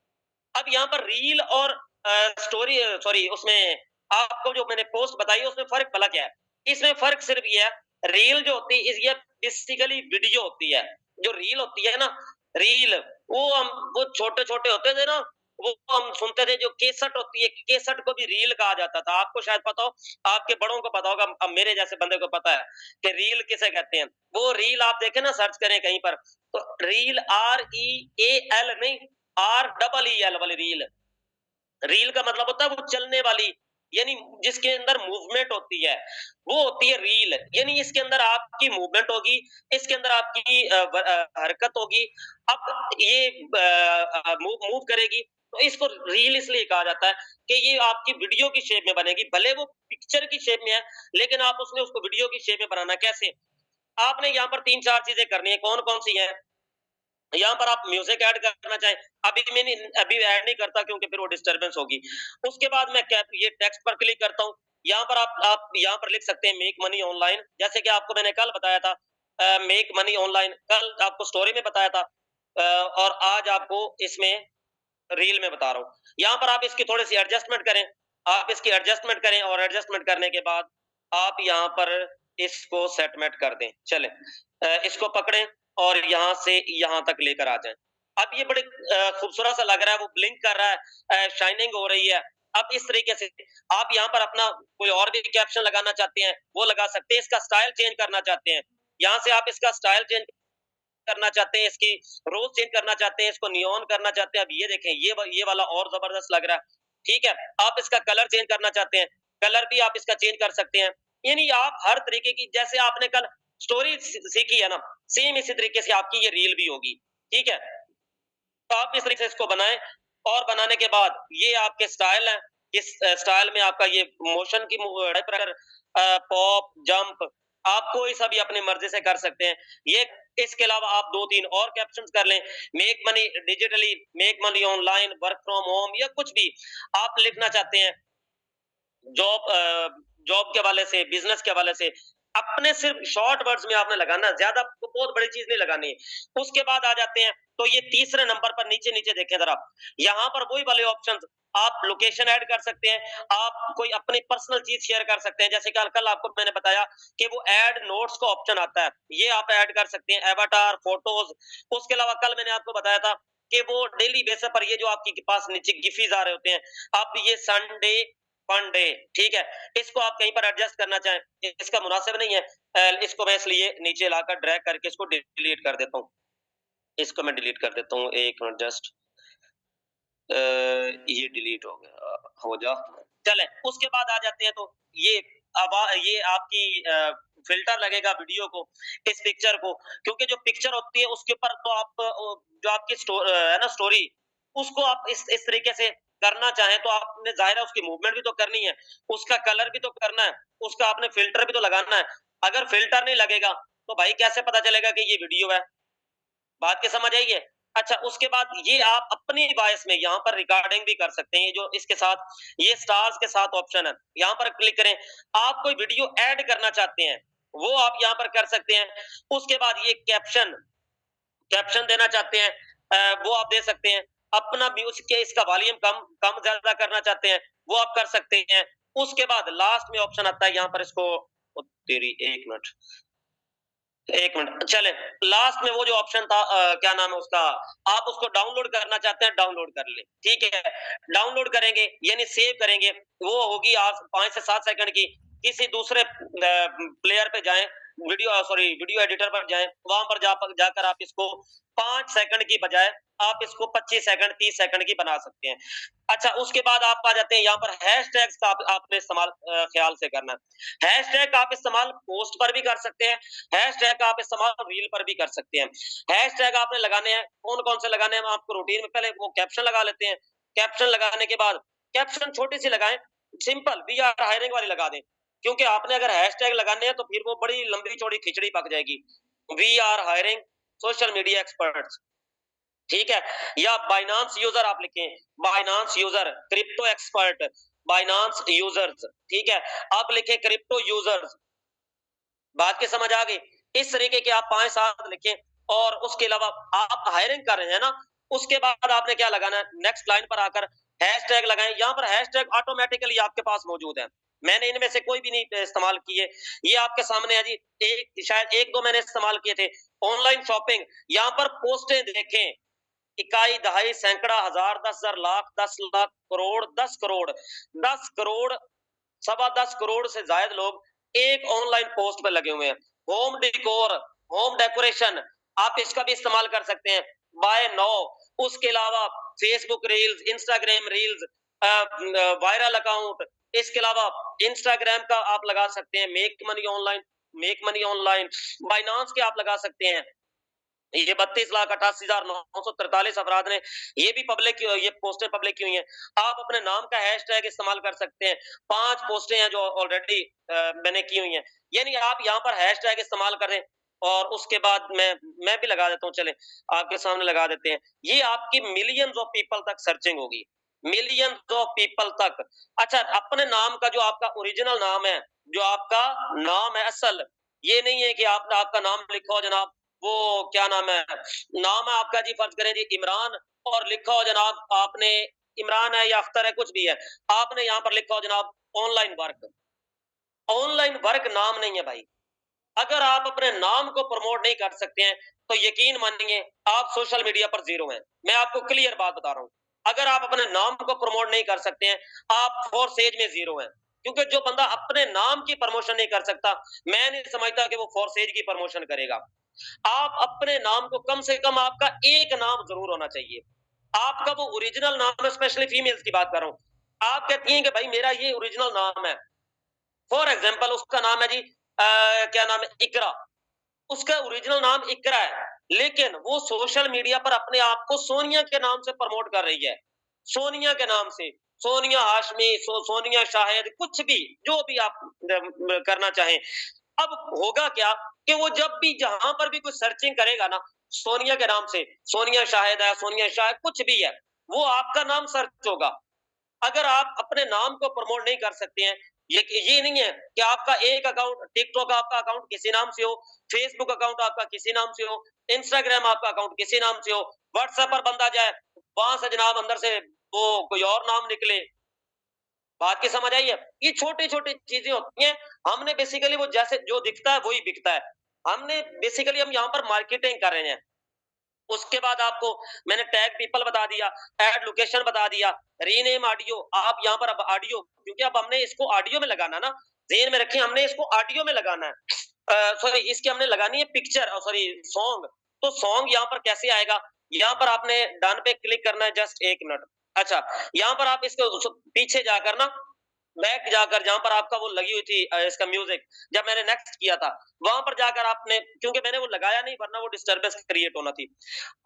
अब यहाँ पर रील और स्टोरी, सॉरी, उसमें आपको जो मैंने पोस्ट बताई उसमें फर्क भला क्या है? इसमें फर्क सिर्फ ये है, रील जो होती है ये बेसिकली वीडियो होती है। जो रील होती है ना, रील, वो हम वो छोटे-छोटे होते थे ना, वो हम सुनते थे, जो केसट होती है, केसट को भी रील कहा जाता था। आपको शायद पता हो, आपके बड़ों को पता होगा, अब मेरे जैसे बंदे को पता है कि रील किसे कहते हैं। वो रील आप देखें ना, सर्च करें कहीं पर, तो रील REAL नहीं, REEL वाली रील। रील का मतलब होता है वो चलने वाली, यानी जिसके अंदर मूवमेंट होती है, वो होती है रील। यानी इसके अंदर आपकी मूवमेंट होगी, इसके अंदर आपकी हरकत होगी। अब ये मूव मूव करेगी, तो इसको रील इसलिए कहा जाता है कि ये आपकी वीडियो की शेप में बनेगी। भले वो पिक्चर की शेप में है, लेकिन आप उसने उसको वीडियो की शेप में बनाना कैसे? आपने यहाँ पर 3-4 चीज़ें करनी है। कौन-कौन सी हैं? यहाँ पर आप म्यूजिक ऐड करना चाहें, अभी ऐड नहीं करता, क्योंकि फिर वो डिस्टर्बेंस होगी। उसके बाद मैं क्या, ये टेक्स्ट पर क्लिक करता हूँ। यहाँ पर आप यहाँ पर लिख सकते हैं मेक मनी ऑनलाइन, जैसे कि आपको मैंने कल बताया था, मेक मनी ऑनलाइन, कल आपको स्टोरी में बताया था, और आज आपको इसमें रील में बता रहा हूँ। यहाँ पर आप इसकी थोड़ी सी एडजस्टमेंट करें, आप इसकी एडजस्टमेंट करें, और एडजस्टमेंट करने के बाद आप यहाँ पर इसको सेटमेंट कर दें। चले इसको पकड़ें और यहाँ से यहाँ तक लेकर आ जाएं। अब ये बड़े खूबसूरत सा लग रहा है, वो ब्लिंक कर रहा है, शाइनिंग हो रही है। अब इस तरीके से आप यहाँ पर अपना कोई और भी कैप्शन लगाना चाहते हैं, वो लगा सकते हैं। इसका स्टाइल चेंज करना चाहते हैं, यहाँ से आप इसका स्टाइल चेंज करना चाहते हैं, इसकी रोज चेंज करना चाहते हैं, इसको नियॉन करना चाहते हैं। अब ये देखें, ये वाला और जबरदस्त लग रहा है। ठीक है, आप इसका कलर चेंज करना चाहते हैं, कलर भी आप इसका चेंज कर सकते हैं। यानी आप हर तरीके की, जैसे आपने कल स्टोरी सीखी है ना, सेम इसी तरीके से आपकी ये रील भी होगी। ठीक है, तो आप इस तरीके से इसको बनाएं, और बनाने के बाद ये आपके स्टाइल है। इस स्टाइल में आपका ये मोशन की पॉप, जंप, आप कोई सा भी अपनी मर्जी से कर सकते हैं। ये इसके अलावा आप 2-3 और कैप्शंस कर लें, make money digitally, make money online, work from home, या कुछ भी आप लिखना चाहते हैं, जॉब जॉब के हवाले से, बिजनेस के हवाले से, अपने सिर्फ शॉर्ट वर्ड्स में आपने लगाना, ज्यादा बहुत बड़ी चीज नहीं लगानी है। उसके बाद आ जाते हैं, तो ये तीसरे नंबर पर नीचे नीचे देखें जरा, यहाँ पर वही वाले ऑप्शन, आप लोकेशन ऐड कर सकते हैं, आप कोई अपनी पर्सनल चीज शेयर कर सकते हैं, जैसे कल कल आपको मैंने बताया कि वो ऐड नोट्स का ऑप्शन आता है, ये आप ऐड कर सकते हैं, एवाटार, फोटोज। उसके अलावा कल मैंने आपको बताया था कि वो डेली बेसिस पर ये जो आपके पास नीचे गिफीज आ रहे होते हैं, आप ये संडे फन डे, ठीक है, इसको आप कहीं पर एडजस्ट करना चाहें, इसका मुनासिब नहीं है, इसको मैं इसलिए नीचे लाकर ड्रैग करके इसको डिलीट कर देता हूँ। इसको मैं डिलीट कर देता हूँ, एक मिनट जस्ट, ये डिलीट हो गया, हो जा। चलें, उसके बाद आ जाते हैं, तो ये ये आपकी फ़िल्टर लगेगा वीडियो को, इस पिक्चर को, क्योंकि जो पिक्चर होती है उसके ऊपर तो आप जो आपकी है ना स्टोरी, उसको आप इस तरीके से करना चाहें, तो आपने ज़ाहिर है उसकी मूवमेंट भी तो करनी है, उसका कलर भी तो करना है, उसका आपने फ़िल्टर भी तो लगाना है। अगर फ़िल्टर नहीं लगेगा, तो भाई कैसे पता चलेगा कि ये वीडियो है? बात की समझ आई है? अच्छा, उसके बाद ये आप अपनी वॉइस में यहाँ पर रिकॉर्डिंग भी कर सकते हैं, ये जो इसके साथ ये स्टार्स के साथ ऑप्शन है, यहाँ पर क्लिक करें। आप कोई वीडियो ऐड करना चाहते हैं, वो आप यहाँ पर कर सकते हैं। उसके बाद ये कैप्शन कैप्शन देना चाहते हैं, वो आप दे सकते हैं। अपना म्यूजिक के इसका वॉल्यूम कम ज्यादा करना चाहते हैं, वो आप कर सकते हैं। उसके बाद लास्ट में ऑप्शन आता है, यहाँ पर इसको ओ तेरी 1 मिनट, 1 मिनट चलें। लास्ट में वो जो ऑप्शन था, क्या नाम है उसका, आप उसको डाउनलोड करना चाहते हैं, डाउनलोड कर लें, ठीक है? डाउनलोड करेंगे यानी सेव करेंगे, वो होगी आज 5 से 7 सेकंड की। किसी दूसरे प्लेयर पे जाएँ, वीडियो एडिटर पर जाएँ, वहाँ पर जाकर आप इसको 5 सेकंड की बजाय आप इसको 25 सेकंड, 30 सेकंड की बना सकते हैं। अच्छा, उसके बाद आप आ जाते हैं यहाँ पर हैशटैग्स का आप आपने इस्तेमाल ख़्याल से करना है। हैशटैग का आप इस्तेमाल पोस्ट पर भी कर सकते हैं, हैशटैग का आप इस्तेमाल रील पर भी कर सकते हैं। हैशटैग आपने लगाने हैं, कौन-कौन से लगाने हैं, मैं आपको रूटीन में पहले वो कैप्शन लगा लेते हैं। कैप्शन लगाने के बाद कैप्शन छोटी-सी लगाएँ, सिंपल वी आर हायरिंग वाली लगा दें। क्योंकि आपने अगर हैशटैग लगाने हैं तो फिर वो बड़ी लंबी-चौड़ी खिचड़ी पक जाएगी। We are hiring social media experts, ठीक है? या बाइनांस यूज़र आप लिखें, Binance user, crypto expert, Binance users, ठीक है? आप लिखें क्रिप्टो यूज़र्स, बात की समझ आ गई? इस तरीके के आप 5-7 लिखें और उसके अलावा आप हायरिंग कर रहे हैं ना, उसके बाद आपने क्या लगाना है, नेक्स्ट लाइन पर आकर हैशटैग लगाएँ। यहाँ पर हैशटैग ऑटोमैटिकली आपके पास मौजूद है। मैंने इनमें से कोई भी नहीं इस्तेमाल किए। ये आपके सामने है जी, एक शायद 1-2 मैंने इस्तेमाल किए थे। ऑनलाइन शॉपिंग, यहाँ पर पोस्टें देखें, इकाई, दहाई, सैकड़ा, हज़ार, 10,000, लाख, 10 लाख, करोड़, 10 करोड़, 10 करोड़, सवा 10 करोड़ से ज़ायद लोग एक ऑनलाइन पोस्ट पे लगे हुए हैं। होम डेकोर, होम डेकोरेशन, आप इसका भी इस्तेमाल कर सकते हैं। बाय नाउ, उसके अलावा Facebook reels, Instagram reels, viral account, इसके अलावा इंस्टाग्राम का आप लगा सकते हैं, मेक मनी ऑनलाइन, बाइनांस के आप लगा सकते हैं। ये 32,88,943 अफराद ने ये भी पब्लिक ये पोस्टें पब्लिक की हुई हैं। आप अपने नाम का हैशटैग इस्तेमाल कर सकते हैं। 5 पोस्टें हैं जो ऑलरेडी मैंने की हुई हैं। यानी आप यहाँ पर हैशटैग इस्तेमाल करें और उसके बाद मैं भी लगा देता हूँ, चलें आपके सामने लगा देते हैं। ये आपकी मिलियंस ऑफ पीपल तक सर्चिंग होगी, मिलियंस ऑफ पीपल तक। अच्छा, अपने नाम का जो आपका ओरिजिनल नाम है, जो आपका नाम है असल, ये नहीं है कि आपने आपका नाम लिखा हो जनाब, वो क्या नाम है, नाम है आपका जी, फर्ज करें जी इमरान, और लिखा हो जनाब आपने इमरान है या अख्तर है, कुछ भी है, आपने यहाँ पर लिखा हो जनाब ऑनलाइन वर्क। ऑनलाइन वर्क नाम नहीं है भाई। अगर आप अपने नाम को प्रमोट नहीं कर सकते हैं, तो यकीन मानिए आप सोशल मीडिया पर ज़ीरो हैं। मैं आपको क्लियर बात बता रहा हूँ। अगर आप अपने नाम को प्रमोट नहीं कर सकते हैं, आप फॉर सेज में ज़ीरो हैं। क्योंकि जो बंदा अपने नाम की प्रमोशन नहीं कर सकता, मैं नहीं समझता कि वो फॉर सेज की प्रमोशन करेगा। आप अपने नाम को कम से कम आपका एक नाम ज़रूर होना चाहिए। आपका वो ओरिजिनल नाम है, स्पेशली फीमेल्स की बात कर रहा हूँ। आप कहती हैं कि भाई मेरा ये ओरिजिनल नाम है। फॉर एग्ज़ाम्पल उसका नाम है जी, क्या नाम है, इकरा। उसका ओरिजिनल नाम इकरा है, लेकिन वो सोशल मीडिया पर अपने आप को सोनिया के नाम से प्रमोट कर रही है। सोनिया के नाम से, सोनिया हाशमी, सोनिया शाहिद, कुछ भी, जो भी आप करना चाहें। अब होगा क्या कि वो जब भी जहां पर भी कोई सर्चिंग करेगा ना, सोनिया के नाम से, सोनिया शाहिद है, सोनिया शाहिद, कुछ भी है, वो आपका नाम सर्च होगा। अगर आप अपने नाम को प्रमोट नहीं कर सकते हैं, ये नहीं है कि आपका एक अकाउंट, टिकटॉक आपका अकाउंट किसी नाम से हो, फेसबुक अकाउंट आपका किसी नाम से हो, इंस्टाग्राम आपका अकाउंट किसी नाम से हो, व्हाट्सएप पर बंदा जाए, वहां से जनाब अंदर से वो कोई और नाम निकले। बात की समझ आई है? ये छोटी-छोटी चीज़ें होती हैं। हमने बेसिकली वो जैसे जो दिखता है वही बिकता है। हमने बेसिकली हम यहाँ पर मार्केटिंग कर रहे हैं। उसके बाद आपको मैंने टैग पीपल बता दिया, ऐड लोकेशन बता दिया, रीनेम ऑडियो, आप यहाँ पर अब ऑडियो, क्योंकि अब हमने इसको ऑडियो में लगाना ना, ज़हन में रखिए हमने इसको ऑडियो में लगाना है। सॉरी, इसकी हमने लगानी है पिक्चर, सॉरी सॉन्ग। तो सॉन्ग यहाँ पर कैसे आएगा? यहाँ पर आपने डन पे क्लिक करना है, जस्ट 1 मिनट। अच्छा, यहाँ पर आप इसको पीछे जाकर ना, बैक जाकर जहाँ पर आपका वो लगी हुई थी, इसका म्यूज़िक, जब मैंने नेक्स्ट किया था, वहाँ पर जाकर आपने, क्योंकि मैंने वो लगाया नहीं वरना वो डिस्टर्बेंस क्रिएट होना थी।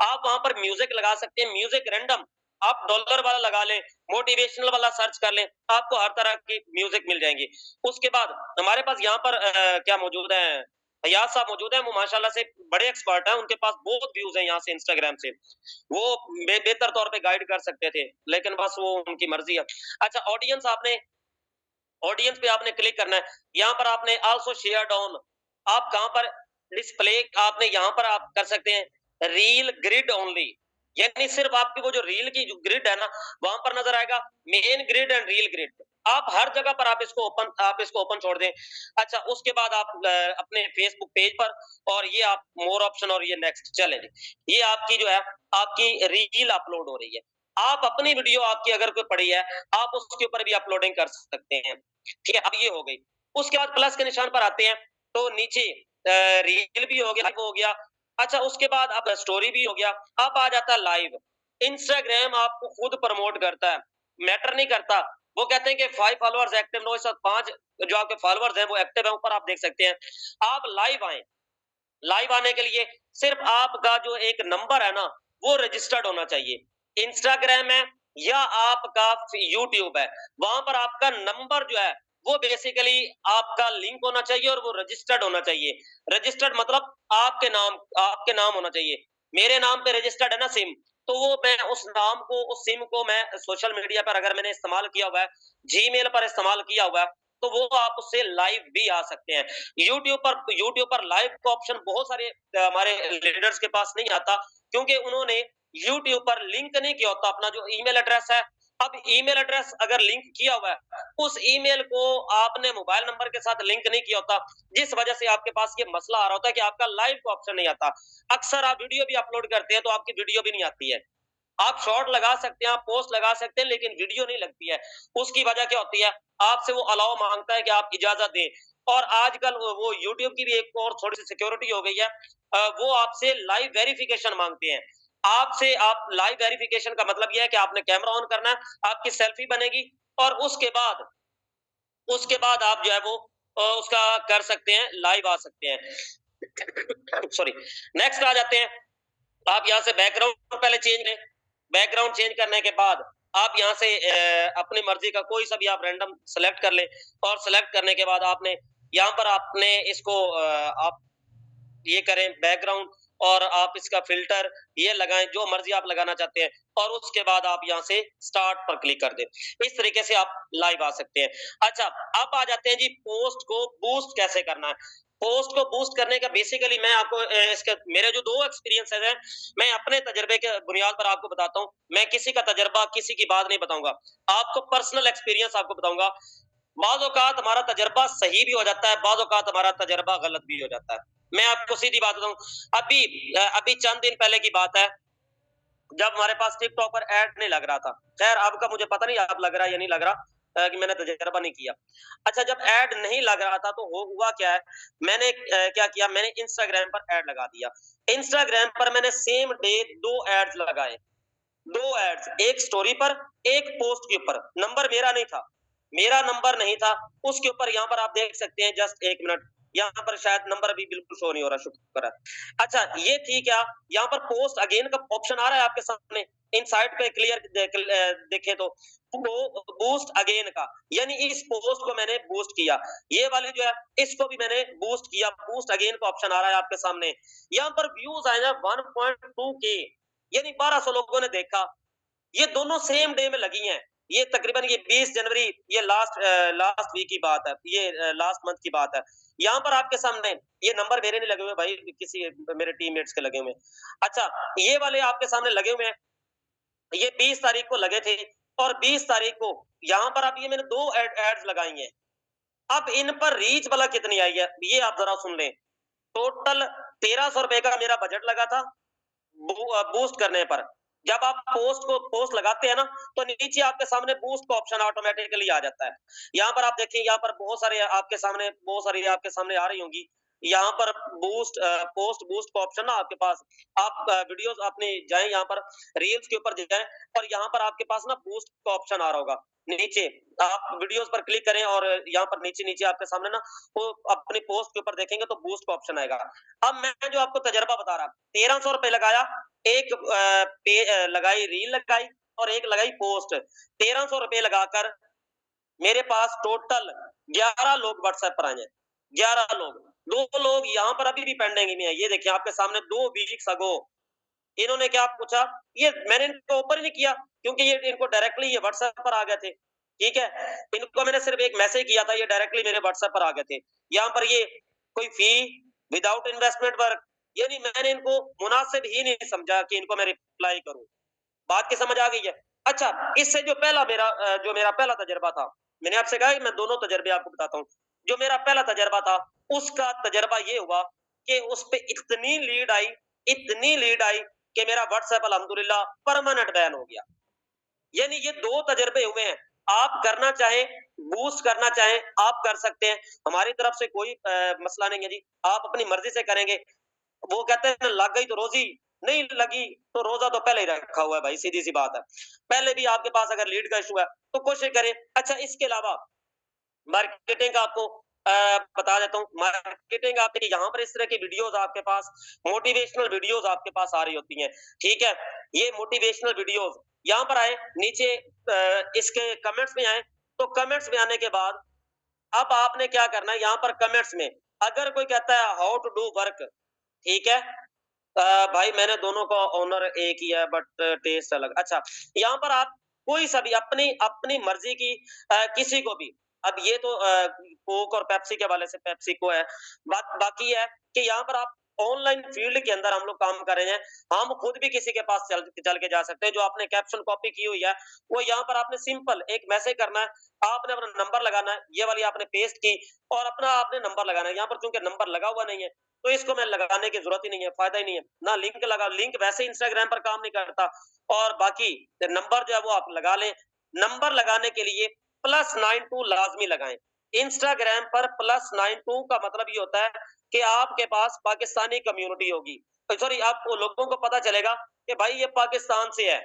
आप वहाँ पर म्यूज़िक लगा सकते हैं, म्यूज़िक रैंडम, आप डॉलर वाला लगा लें, मोटिवेशनल वाला सर्च कर लें, आपको हर तरह की म्यूज़िक मिल जाएँगी। उसके बाद हमारे पास यहाँ पर क्या मौजूद है, फैयाज साहब मौजूद हैं, वो माशाल्लाह से बड़े एक्सपर्ट हैं, उनके पास बहुत व्यूज हैं यहाँ से इंस्टाग्राम से, वो बेहतर तौर पे गाइड कर सकते थे, लेकिन बस वो उनकी मर्जी है। अच्छा, ऑडियंस पे आपने क्लिक करना है, यहाँ पर आपने आल्सो शेयर डाउन, आप कहाँ पर डिस्प्ले, आपने यहाँ पर आप कर सकते हैं रील ग्रिड ओनली, यानी सिर्फ आपकी वो जो रील की जो ग्रिड है ना, वहां पर नजर आएगा main grid and reel grid, आप हर जगह पर आप इसको ओपन छोड़ दें। अच्छा, उसके बाद आप अपने फेसबुक पेज पर, और ये आप मोर ऑप्शन और ये नेक्स्ट चले जी, ये आपकी जो है आपकी रील अपलोड हो रही है, आप अपनी वीडियो आपकी अगर कोई पड़ी है, आप उसके ऊपर भी अपलोडिंग कर सकते हैं। ठीक है, अब ये हो गई। उसके बाद प्लस के निशान पर आते हैं, तो नीचे रील भी हो गया, लाइव हो गया। अच्छा, उसके बाद अब स्टोरी भी हो गया, अब आ जाता है लाइव। इंस्टाग्राम आपको खुद प्रमोट करता है, मैटर नहीं करता, वो कहते हैं कि 5 फॉलोअर्स एक्टिव नो, इस वक्त 5 जो आपके फॉलोअर्स हैं वो एक्टिव है, ऊपर आप देख सकते हैं। आप लाइव आए, लाइव आने के लिए सिर्फ आपका जो एक नंबर है ना, वो रजिस्टर्ड होना चाहिए। इंस्टाग्राम है या आपका यूट्यूब है, वहां पर आपका नंबर जो है वो बेसिकली आपका लिंक होना चाहिए और वो रजिस्टर्ड होना चाहिए। रजिस्टर्ड मतलब आपके नाम होना चाहिए। मेरे नाम पे रजिस्टर्ड है ना सिम, तो वो मैं उस नाम को, उस सिम को मैं सोशल मीडिया पर अगर मैंने इस्तेमाल किया हुआ है, जीमेल पर इस्तेमाल किया हुआ है, तो वो आप उससे लाइव भी आ सकते हैं। यूट्यूब पर लाइव का ऑप्शन बहुत सारे हमारे लीडर्स के पास नहीं आता, क्योंकि उन्होंने यूट्यूब पर लिंक नहीं किया होता अपना जो ईमेल एड्रेस है। अब ईमेल एड्रेस अगर लिंक किया हुआ है, उस ईमेल को आपने मोबाइल नंबर के साथ लिंक नहीं किया होता, जिस वजह से आपके पास ये मसला आ रहा होता है कि आपका लाइव का ऑप्शन नहीं आता। अक्सर आप वीडियो भी अपलोड करते हैं तो आपकी वीडियो भी नहीं आती है। आप शॉर्ट लगा सकते हैं, आप पोस्ट लगा सकते हैं, लेकिन वीडियो नहीं लगती है। उसकी वजह क्या होती है? आपसे वो अलाउ मांगता है कि आप इजाजत दें। और आजकल वो यूट्यूब की भी एक और थोड़ी सी सिक्योरिटी हो गई है, वो आपसे लाइव वेरिफिकेशन मांगते हैं। आपसे आप लाइव वेरिफिकेशन का मतलब यह है कि आपने कैमरा ऑन करना है, आपकी सेल्फी बनेगी, और उसके बाद आप जो है वो उसका कर सकते हैं, लाइव आ सकते हैं। सॉरी। नेक्स्ट आ जाते हैं, आप यहाँ से बैकग्राउंड पहले चेंज करें। बैकग्राउंड चेंज करने के बाद आप यहाँ से अपनी मर्जी का कोई सा भी आप रैंडम सेलेक्ट कर ले, और सेलेक्ट करने के बाद आपने यहाँ पर आपने इसको आप ये करें बैकग्राउंड, और आप इसका फिल्टर ये लगाएं जो मर्जी आप लगाना चाहते हैं, और उसके बाद आप यहाँ से स्टार्ट पर क्लिक कर दें। इस तरीके से आप लाइव आ सकते हैं। अच्छा, अब आ जाते हैं जी पोस्ट को बूस्ट कैसे करना है। पोस्ट को बूस्ट करने का बेसिकली मैं आपको इसके मेरे जो 2 एक्सपीरियंसेस हैं, मैं अपने तजर्बे के बुनियाद पर आपको बताता हूँ। मैं किसी का तजर्बा, किसी की बात नहीं बताऊंगा, आपको पर्सनल एक्सपीरियंस आपको बताऊंगा। बाज़ औक़ात हमारा तजर्बा सही भी हो जाता है, बाज़ औक़ात हमारा तजर्बा गलत भी हो जाता है। मैं आपको सीधी बात बताऊँ, अभी चंद दिन पहले की बात है, जब हमारे पास टिकटॉक पर ऐड नहीं लग रहा था। ख़ैर अब का मुझे पता नहीं अब लग रहा है या नहीं लग रहा, कि मैंने तजर्बा नहीं किया। अच्छा, जब ऐड नहीं लग रहा था तो हो हुआ क्या है, मैंने क्या किया, मैंने इंस्टाग्राम पर ऐड लगा दिया। इंस्टाग्राम पर मैंने सेम डे 2 एड्स लगाए। 2 एड्स, एक स्टोरी पर, एक पोस्ट के ऊपर। नंबर मेरा नहीं था, मेरा नंबर नहीं था। उसके ऊपर यहाँ पर आप देख सकते हैं, जस्ट 1 मिनट, यहाँ पर शायद नंबर अभी बिल्कुल शो नहीं हो रहा, शुक्र है। अच्छा, ये थी क्या, यहाँ पर पोस्ट अगेन का ऑप्शन आ रहा है आपके सामने, इन साइड पे क्लियर देखें तो बूस्ट अगेन का, यानी इस पोस्ट को मैंने बूस्ट किया। ये वाली जो है इसको भी मैंने बूस्ट किया, बूस्ट अगेन का ऑप्शन आ रहा है आपके सामने। यहाँ पर व्यूज आए हैं 1.2 के, यानी 1200 लोगों ने देखा। ये दोनों सेम डे में लगी हैं। ये तकरीबन ये 20 जनवरी, ये लास्ट वीक की बात है, ये लास्ट मंथ की बात है। यहाँ पर आपके सामने ये नंबर मेरे नहीं लगे हुए भाई, किसी मेरे टीममेट्स के लगे हुए हैं। अच्छा, ये वाले आपके सामने लगे हुए हैं, ये 20 तारीख को लगे थे, और 20 तारीख को यहाँ पर अब ये मैंने 2 एड्स लगाई हैं। अब इन पर रीच भला कितनी आई है, ये आप जरा सुन लें। टोटल 1300 रुपए का मेरा बजट लगा था बूस्ट करने पर। जब आप पोस्ट लगाते हैं ना, तो नीचे आपके सामने बूस्ट का ऑप्शन ऑटोमेटिकली आ जाता है। यहाँ पर आप देखिए, यहाँ पर बहुत सारी आपके सामने आ रही होंगी। यहाँ पर पोस्ट बूस्ट का ऑप्शन ना आपके पास, आप वीडियोस अपने जाएं, यहाँ पर रील्स के ऊपर जाएं, और यहाँ पर आपके पास ना बूस्ट का ऑप्शन आ रहा होगा नीचे। आप वीडियोस पर क्लिक करें, और यहाँ पर नीचे नीचे आपके सामने ना वो अपनी पोस्ट के ऊपर देखेंगे तो बूस्ट का ऑप्शन आएगा। अब मैं जो आपको तजर्बा बता रहा, 1300 रुपए लगाया, एक लगाई रील लगाई, और एक लगाई पोस्ट। 1300 रुपए लगाकर मेरे पास टोटल 11 लोग व्हाट्सएप पर आए हैं, 11 लोग। 2 लोग यहाँ पर अभी भी पेंडिंग में है। ये देखिए आपके सामने 2 वीक्स अगो इन्होंने क्या पूछा, ये मैंने इनको ओपन ही नहीं किया क्योंकि ये इनको डायरेक्टली ये व्हाट्सएप पर आ गए थे। ठीक है? इनको मैंने सिर्फ एक मैसेज किया था, ये डायरेक्टली मेरे व्हाट्सएप पर आ गए थे। यहाँ पर ये कोई फी विदाउट इन्वेस्टमेंट वर्क, यानी मैंने इनको मुनासिब ही नहीं समझा कि इनको मैं रिप्लाई करूँ। बात की समझ आ गई है? अच्छा, इससे जो मेरा पहला तजुर्बा था, मैंने आपसे कहा कि मैं दोनों तजुर्बे आपको बताता हूँ। जो मेरा पहला तजुर्बा था, उसका तजुर्बा ये हुआ कि उसपे इतनी लीड आई कि मेरा व्हाट्सएप अल्हम्दुलिल्लाह परमानेंट बैन हो गया। यानी ये 2 तजुर्बे हुए हैं। आप करना चाहें, बूस्ट करना चाहें, आप कर सकते हैं। हमारी तरफ से कोई मसला नहीं है जी। आप अपनी मर्ज़ी से करेंगे। वो कहते हैं लग गई तो रोज़ी, नहीं लगी तो रोज़ा तो पहले ही रखा हुआ है भाई, सीधी-सी बात है। पहले भी आपके पास अगर लीड का इश्यू है, तो कोशिश करें। अच्छा, इसके अलावा मार्केटिंग का आपको बता देता हूँ। मार्केटिंग आपकी यहाँ पर इस तरह की वीडियोज़ आपके पास मोटिवेशनल वीडियोज़ आपके पास आ रही होती हैं, ठीक है? ये मोटिवेशनल वीडियोज़ यहाँ पर आए, नीचे इसके कमेंट्स में आएँ, तो कमेंट्स में आने के बाद अब आपने क्या करना है यहाँ पर कमेंट्स में, अगर कोई कहता है हाउ टू डू वर्क, ठीक है? भाई मैंने दोनों का ओनर एक ही है बट टेस्ट अलग। अच्छा, यहाँ पर आप कोई सा भी अपनी अपनी मर्ज़ी की किसी को भी अब ये तो कोक और पेप्सी के हवाले से पेप्सिको है। बाकी है कि यहाँ पर आप ऑनलाइन फ़ील्ड के अंदर हम लोग काम कर रहे हैं। हम खुद भी किसी के पास चल के जा सकते हैं। जो आपने कैप्शन कॉपी की हुई है, वो यहाँ पर आपने सिंपल एक मैसेज करना है, आपने अपना नंबर लगाना है, ये वाली आपने पेस्ट की और अपना आपने नंबर लगाना है। यहाँ पर चूँकि नंबर लगा हुआ नहीं है, तो इसको मैं लगाने की ज़रूरत ही नहीं है, फ़ायदा ही नहीं है। ना लिंक लगा लिंक वैसे इंस्टाग्राम पर काम नहीं करता और बाकी नंबर जो है वो आप लगा लें। नंबर लगाने के लिए +92 लाज़मी लगाएँ। इंस्टाग्राम पर +92 का मतलब ये होता है कि आपके पास पाकिस्तानी कम्युनिटी होगी। सॉरी आपको लोगों को पता चलेगा कि भाई ये पाकिस्तान से है।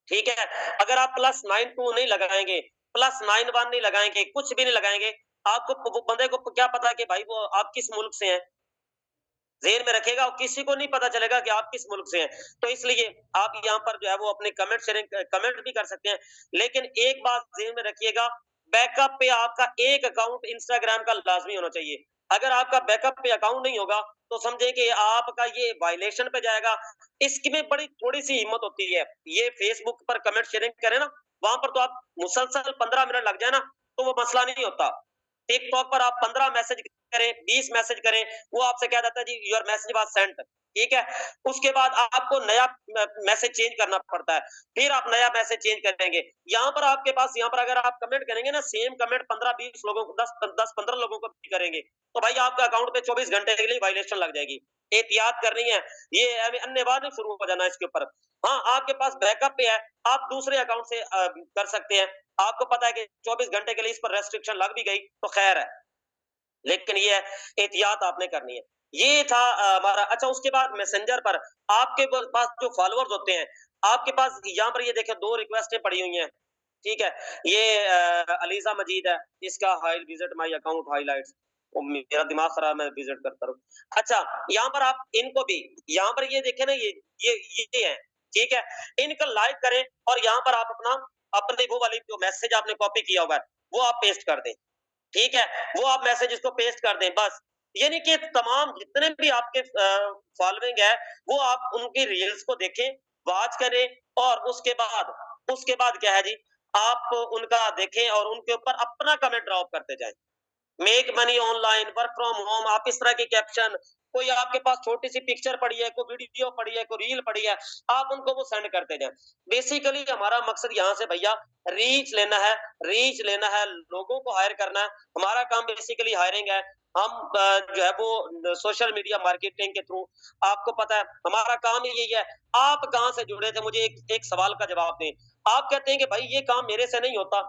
ठीक है? अगर आप +92 नहीं लगाएँगे, +91 नहीं लगाएँगे, कुछ भी नहीं लगाएँगे, आपको वो बंदे को क्या पता कि भाई वो आप किस मुल्क से हैं। ज़हन में रखिएगा और किसी को नहीं पता चलेगा कि आप किस मुल्क से हैं। तो इसलिए आप यहाँ पर जो है वो अपने कमेंट भी कर सकते हैं। लेकिन एक बात ज़हन में रखिएगा, बैकअप पे आपका एक अकाउंट इंस्टाग्राम का लाज़मी होना चाहिए। अगर आपका बैकअप पे अकाउंट नहीं होगा, तो समझिए कि आपका ये वायलेशन पे जाएगा। इसमें बड़ी थोड़ी-सी हिम्मत होती है। ये फेसबुक पर कमेंट शेयरिंग करें ना, वहाँ पर तो आप मुसलसल 15 मिनट लग जाए ना, तो वो मसला नहीं होता। टिकटॉक पर आप 15 मैसेज करें, 20 मैसेज करें, वो आपसे कह देता है जी योर मैसेज वाज़ सेंट, ठीक है? उसके बाद आपको नया मैसेज चेंज करना पड़ता है, फिर आप नया मैसेज चेंज करेंगे। यहाँ पर अगर आप कमेंट करेंगे ना सेम कमेंट 15-20 लोगों को 10-15 लोगों को भी करेंगे, तो भाई आपके अकाउंट पे 24 घंटे के लिए वायलेशन लग जाएगी। एहतियात करनी है, ये अन्यवाद नहीं शुरू हो जाना इसके ऊपर। हाँ, आपके पास बैकअप पे है, आप दूसरे अकाउंट से कर सकते हैं। आपको पता है कि 24 घंटे के लिए इस पर रेस्ट्रिक्शन लग भी गई, तो खैर है। लेकिन ये है, एहतियात आपने करनी है। ये था हमारा अच्छा उसके बाद मैसेंजर पर आपके पास जो फॉलोअर्स होते हैं, आपके पास यहाँ पर ये देखिए 2 रिक्वेस्टें पड़ी हुई हैं, ठीक है? ये अलीज़ा मजीद है, इसका हाइल विज़िट माय अकाउंट हाइलाइट्स मेरा दिमाग खराब है, मैं विज़िट करता रहूँ। अच्छा, यहाँ पर आप इनको भी यहाँ पर ये देखें ना ये हैं, ठीक है? इनका लाइक करें और यहाँ पर आप अपने वो वाली जो मैसेज आपने कॉपी किया हुआ है, वो आप पेस्ट कर दें। ठीक है? वो आप मैसेज इसको पेस्ट कर दें बस। यानी कि तमाम जितने भी आपके फॉलोइंग है, वो आप उनकी रील्स को देखें, वॉच करें और उसके बाद क्या है जी, आप उनका देखें और उनके ऊपर अपना कमेंट ड्रॉप करते जाएँ। Make money online, work from home आप इस तरह के कैप्शन कोई आपके पास छोटी-सी पिक्चर पड़ी है, कोई वीडियो पड़ी है, कोई रील पड़ी है, आप उनको वो सेंड करते जाएँ। बेसिकली हमारा मकसद यहाँ से भैया रीच लेना है, लोगों को हायर करना है। हमारा काम बेसिकली हायरिंग है। हम जो है वो सोशल मीडिया मार्केटिंग के थ्रू आपको पता है हमारा काम ही यही है। आप कहाँ से जुड़े थे? मुझे एक एक सवाल का जवाब दें। आप कहते हैं कि भाई ये काम मेरे से नहीं होता।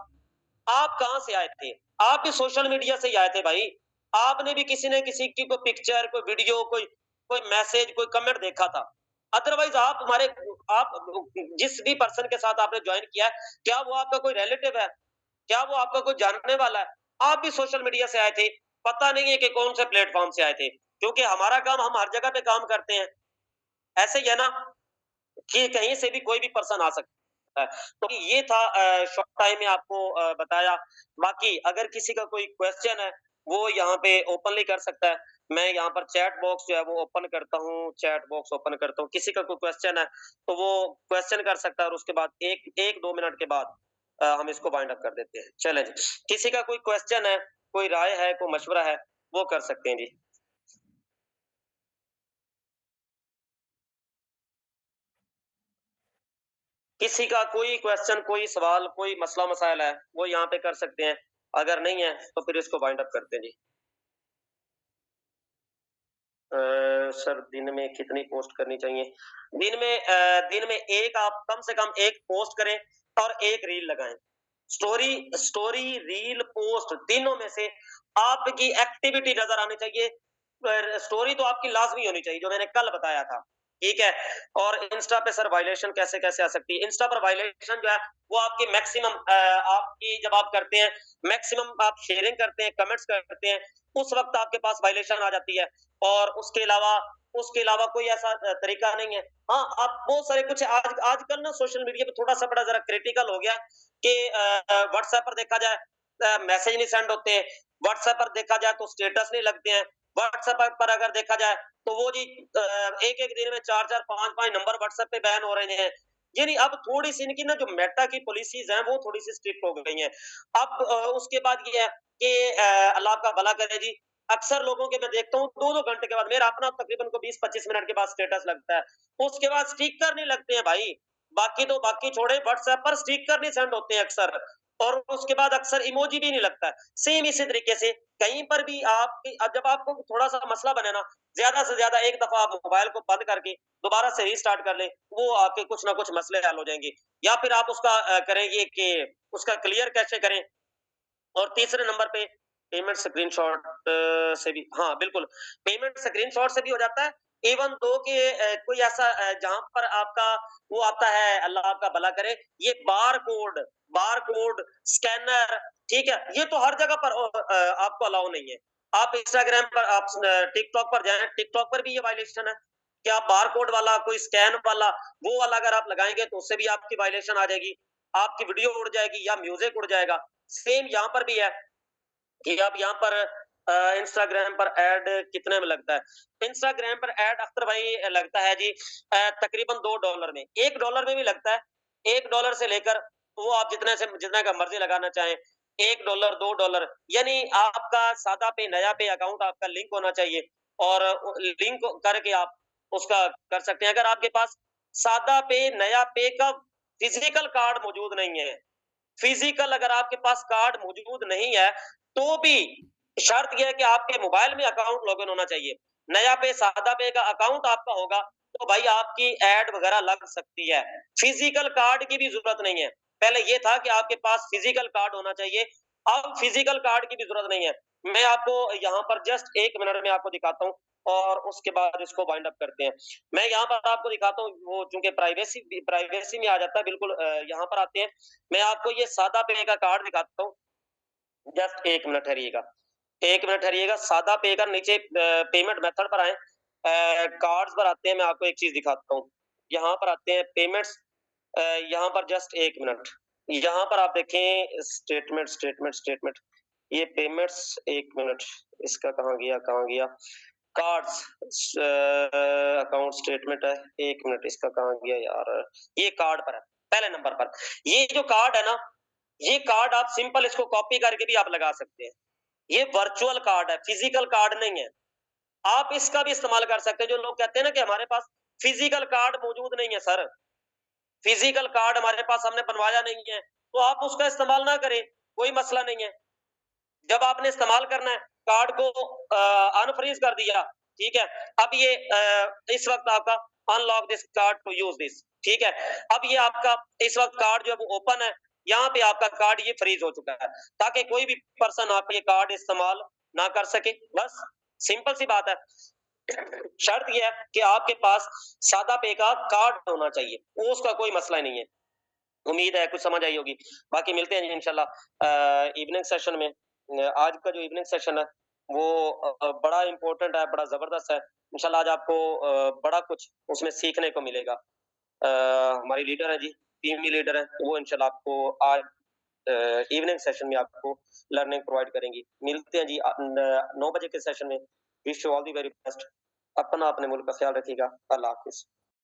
आप कहाँ से आए थे? आप भी सोशल मीडिया से ही आए थे भाई। आपने भी किसी न किसी की कोई पिक्चर, कोई वीडियो, कोई कोई मैसेज, कोई कमेंट देखा था। अदरवाइज़ आप जिस भी पर्सन के साथ आपने जॉइन किया है, क्या वो आपका कोई रिलेटिव है? क्या वो आपका कोई जानने वाला है? आप भी सोशल मीडिया से आए थे। पता नहीं है कि कौन से प्लेटफ़ॉर्म से आए थे। क्योंकि हमारा काम हम हर जगह पे काम करते हैं। ऐसे ही है ना? कि कहीं से भी कोई भी पर्सन आ सकता है। तो ये था शॉर्ट टाइम में आपको बताया। बाकी अगर किसी का कोई क्वेश्चन है वो यहाँ पे ओपनली कर सकता है। मैं यहाँ पर चैट बॉक्स जो है वो ओपन करता हूँ, चैट बॉक्स ओपन करता हूँ। किसी का कोई क्वेश्चन है, तो वो क्वेश्चन कर सकता है और उसके बाद 1-2 मिनट के बाद हम इसको वाइंड अप कर देते हैं। चलें जी। किसी का कोई क्वेश्चन है, कोई राय है, कोई मशवरा है, वो कर सकते हैं जी। किसी का कोई क्वेश्चन, कोई सवाल, कोई मसला-मसाइल है, वो यहाँ पे कर सकते हैं। अगर नहीं है, तो फिर इसको वाइंड अप करते हैं जी। सर दिन में कितनी पोस्ट करनी चाहिए? दिन में एक आप कम से कम 1 पोस्ट करें और 1 रील लगाएँ। स्टोरी स्टोरी, रील, पोस्ट तीनों में से आपकी एक्टिविटी नज़र आनी चाहिए। स्टोरी तो आपकी लाज़मी होनी चाहिए, जो मैंने कल बताया था, ठीक है? और इंस्टा पे सर वायलेशन कैसे-कैसे आ सकती है? इंस्टा पर वायलेशन जो है, वो आपकी मैक्सिमम आपकी जब आप करते हैं, मैक्सिमम आप शेयरिंग करते हैं, कमेंट्स करते हैं, उस वक़्त आपके पास वायलेशन आ जाती है। और उसके अलावा कोई ऐसा तरीका नहीं है। हाँ, आप बहुत सारे कुछ आजकल ना सोशल मीडिया पे थोड़ा-सा बड़ा ज़रा क्रिटिकल हो गया कि व्हाट्सएप पर देखा जाए मैसेज नहीं सेंड होते, व्हाट्सएप पर देखा जाए तो स्टेटस नहीं लगते हैं, व्हाट्सएप पर अगर देखा जाए तो वो जी एक-एक दिन में 4-4 5-5 नंबर व्हाट्सएप पे बैन हो रहे हैं। यानी अब थोड़ी-सी इनकी ना जो मेटा की पॉलिसीज़ हैं वो थोड़ी-सी स्ट्रिक्ट हो गई हैं। अब उसके बाद ये है कि अल्लाह आपका भला करे जी, अक्सर लोगों के मैं देखता हूँ 2-2 घंटे के बाद मेरा अपना तकरीबन को 20-25 मिनट के बाद स्टेटस लगता है। उसके बाद स्टिकर नहीं लगते हैं भाई। बाकी तो बाकी छोड़े व्हाट्सएप पर स्टिकर नहीं सेंड होते हैं अक्सर और उसके बाद अक्सर इमोजी भी नहीं लगता है। सेम इसी तरीके से कहीं पर भी आपकी जब आपको थोड़ा-सा मसला बने ना, ज़्यादा से ज़्यादा एक दफ़ा आप मोबाइल को बंद करके दोबारा से रीस्टार्ट कर लें, वो आपके कुछ ना कुछ मसले हल हो जाएँगे। या फिर आप उसका करेंगे कि उसका क्लियर कैसे करें और तीसरे नंबर पे पेमेंट स्क्रीनशॉट से भी हाँ, बिल्कुल, पेमेंट स्क्रीनशॉट से भी हो जाता है। इवन दो कि कोई ऐसा जहाँ पर आपका वो आता है, अल्लाह आपका भला करे, ये बारकोड, स्कैनर, ठीक है? ये तो हर जगह पर आपको अलाउ नहीं है। आप इंस्टाग्राम पर आप टिकटॉक पर जाएँ, टिकटॉक पर भी ये वायलेशन है कि आप बारकोड वाला, कोई स्कैन वाला, वो वाला अगर आप लगाएँगे तो उससे भी आपकी वायलेशन आ जाएगी। आपकी वीडियो उड़ जाएगी या म्यूज़िक उड़ जाएगा। सेम यहाँ पर भी है कि अब यहाँ पर इंस्टाग्राम पर ऐड कितने में लगता है? इंस्टाग्राम पर ऐड अख्तर भाई लगता है जी तकरीबन $2 में। $1 में भी लगता है। $1 से लेकर वो आप जितने का मर्ज़ी लगाना चाहें। $1, $2 यानी आपका सादा पे, नया पे अकाउंट आपका लिंक होना चाहिए और लिंक करके आप उसका कर सकते हैं। अगर आपके पास सादा पे, नया पे का फिज़िकल कार्ड मौजूद नहीं है, फिजिकल अगर आपके पास कार्ड मौजूद नहीं है, तो भी शर्त यह है कि आपके मोबाइल में अकाउंट लॉगिन होना चाहिए। नया पे, सादा पे का अकाउंट आपका होगा, तो भाई आपकी ऐड वगैरह लग सकती है। फिजिकल कार्ड की भी ज़रूरत नहीं है। पहले ये था कि आपके पास फिजिकल कार्ड होना चाहिए, अब फिजिकल कार्ड की भी ज़रूरत नहीं है। मैं आपको यहाँ पर जस्ट 1 मिनट में आपको दिखाता हूँ और उसके बाद इसको वाइंड अप करते हैं। मैं यहाँ पर आपको दिखाता हूँ, वो चूँकि प्राइवेसी में आ जाता है बिल्कुल यहाँ पर आते हैं। मैं आपको ये सादा पे का कार्ड दिखाता हूँ, जस्ट 1 मिनट ठहरिएगा। 1 मिनट ठहरिएगा, सादा पे का नीचे पेमेंट मेथड पर आएँ कार्ड्स पर आते हैं, मैं आपको एक चीज़ दिखाता हूँ। यहाँ पर आते हैं पेमेंट्स यहाँ पर जस्ट 1 मिनट। यहाँ पर आप देखें स्टेटमेंट ये पेमेंट्स 1 मिनट, इसका कहाँ गया? कार्ड्स अकाउंट स्टेटमेंट है, 1 मिनट इसका कहाँ गया यार? ये कार्ड पर है, पहले नंबर पर। ये जो कार्ड है ना, ये कार्ड आप सिंपल इसको कॉपी करके भी आप लगा सकते हैं। ये वर्चुअल कार्ड है, फिजिकल कार्ड नहीं है। आप इसका भी इस्तेमाल कर सकते हैं। जो लोग कहते हैं ना कि हमारे पास फिजिकल कार्ड मौजूद नहीं है सर, फिजिकल कार्ड हमारे पास हमने बनवाया नहीं है, तो आप उसका इस्तेमाल ना करें, कोई मसला नहीं है। जब आपने इस्तेमाल करना है, कार्ड को अनफ्रीज़ कर दिया, ठीक है? अब ये इस वक़्त आपका unlock this card to use this, ठीक है? अब ये आपका इस वक़्त कार्ड जो है वो ओपन है, यहाँ पे आपका कार्ड ये फ्रीज़ हो चुका है, ताकि कोई भी पर्सन आपका ये कार्ड इस्तेमाल ना कर सके, बस सिंपल सी बात है। शर्त ये है कि आपके पास सादा पे का कार्ड होना चाहिए, वो उसका कोई मसला नहीं है। उम्मीद है कुछ समझ आई होगी। बाकी मिलते हैं जी इंशाल्लाह इवनिंग सेशन में। आज का जो इवनिंग सेशन है वो बड़ा इम्पोर्टेंट है, बड़ा ज़बरदस्त है। इंशाल्लाह आज आपको बड़ा कुछ उसमें सीखने को मिलेगा। हमारी लीडर हैं जी, टीम की लीडर हैं, वो इंशाल्लाह आपको आज इवनिंग सेशन में आपको लर्निंग प्रोवाइड करेंगी। मिलते हैं जी 9 बजे के सेशन में। Wish you all the very best. अपना अपने मुल्क का ख्याल रखिएगा। अल्लाह हाफिज।